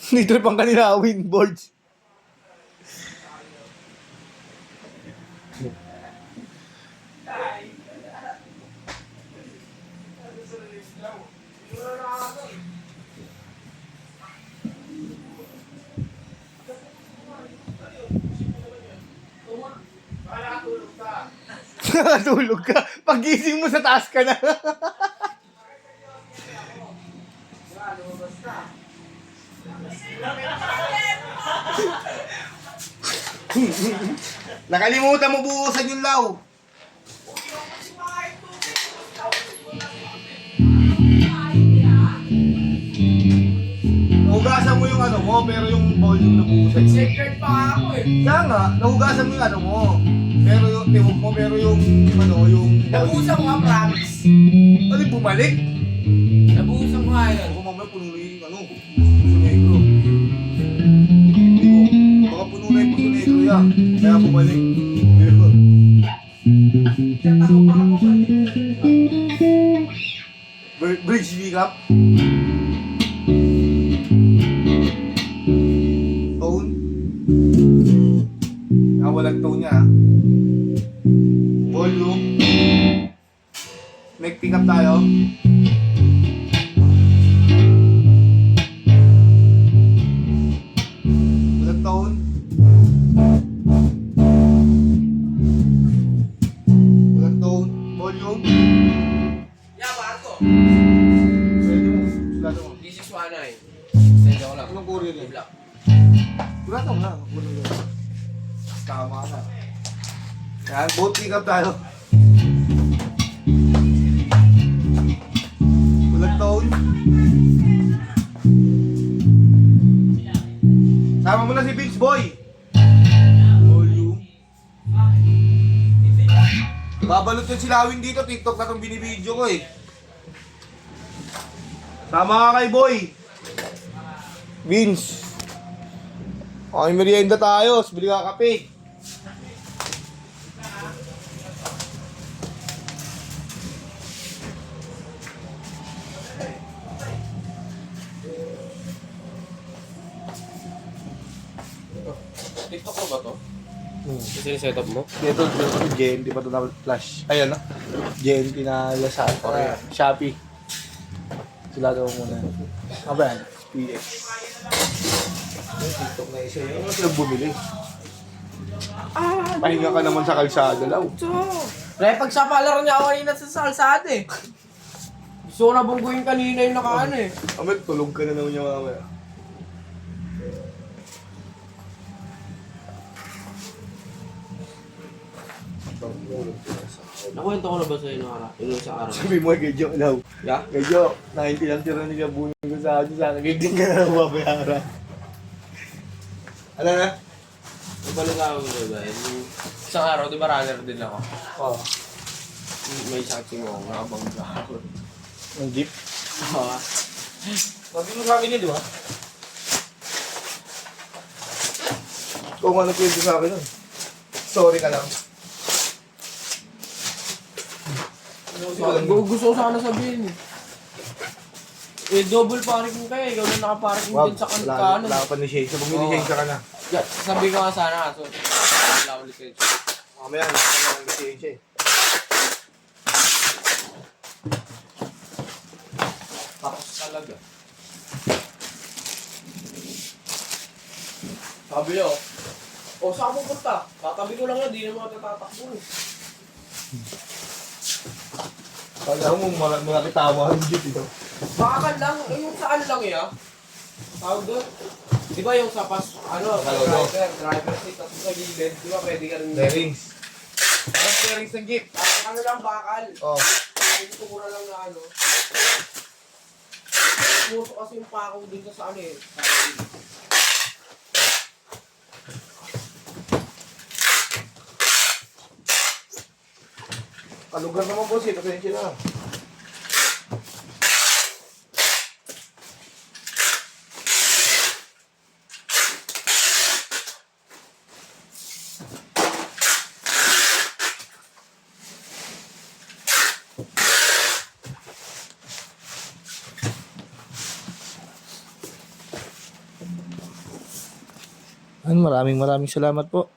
Nitro pang kanila, windboards. Nakatulog ka. Pag-gising mo sa taas ka na. Nakalimutan mo buusan yung law. Nahugasan mo yung ano mo, pero yung bowl yung nabuusan. Secret pa ako eh. Kaya nga, nahugasan mo yung ano mo. Pero yung tiwog mo, pero yung ano, yung Nabuhusan ko nga, promise. ano yung bumalik? Nabuhusan ko nga yun. Ako mamaya puno na yung ano, puso negro. Hindi ko, baka puno na yung puso negro yan. Kaya bumalik. Pero, Tiyata ko pa ako ba? bridge recap. Tone. Walang tone niya. Volume. Make pick up tayo. Walang tone. Walang tone. Volume. Yeah, bago. Pwede mo. Sulado mo. This is 1-9. Send ako lang. Anong courier May niya? black. Sulado mo na. Kunin mo. Tama na. Yan, both pick up tayo. Walang tone. Sama mo na si Vince Boy. Volume. Babalot yung silawin dito. TikTok na itong binibidyo ko eh. Sama ka kay Boy. Vince. Okay, merienda tayo. Bili ka kape. TikTok mo ba to? Kasi yung setup mo? Ito, JNT pa ito na flash. Ayan na. JNT na Lazada. Shopee. Sila daw muna. Ano ba yan? PX. Yung TikTok na isa yun. Ano sila bumili? Pahinga ka naman sa kalsada law. Pre, pag sa palaro niya ako kanina sa salsada eh. Gusto ko na bungguin kanina yung nakaano eh. Amel, tulog ka na naman niya mamaya. Nakwento ko na ba sa'yo yung sa araw? Sabi mo kay Joe daw. Yeah? Kay Joe, 90 lang tira nila bunin ko sa akin. Sana hindi ka na mabayaran. Ano na? Nabalik ako ko ba? Isang araw, di ba runner din ako? Oo. May saksi mo, nakabangga ako. Ang jeep? Oo. Sabi mo sa akin yun, di ba? Kung ano kwento sa akin nun. Sorry ka lang. Gusto ko sana sabihin eh. Eh, double parking kayo. Ikaw na nakaparking din sa kanan. Wala ka pa ni Shane. Bumili Shane ka na. Yeah, sabi ko nga sana kaso. Wala ulit kayo. Mamaya, nasa lang si Shane. Tapos talaga. Sabi niyo, saan ko punta? Tatabi ko lang yan, di naman matatatakbo eh. Kala mo, malaki tawa ang jeep ito. Baka lang, yung saan lang eh. Tawag doon. Di ba yung sa driver seat, tapos sa gilid, di ba pwede ka rin... Bearings. Ano bearings ng jeep? Ano lang, bakal. Oh. Hindi ko muna lang na ano. Puso kasi yung pakaw dun sa ano eh. Sa gilid. Kalugar naman po siya, pasensya na. Maraming salamat po.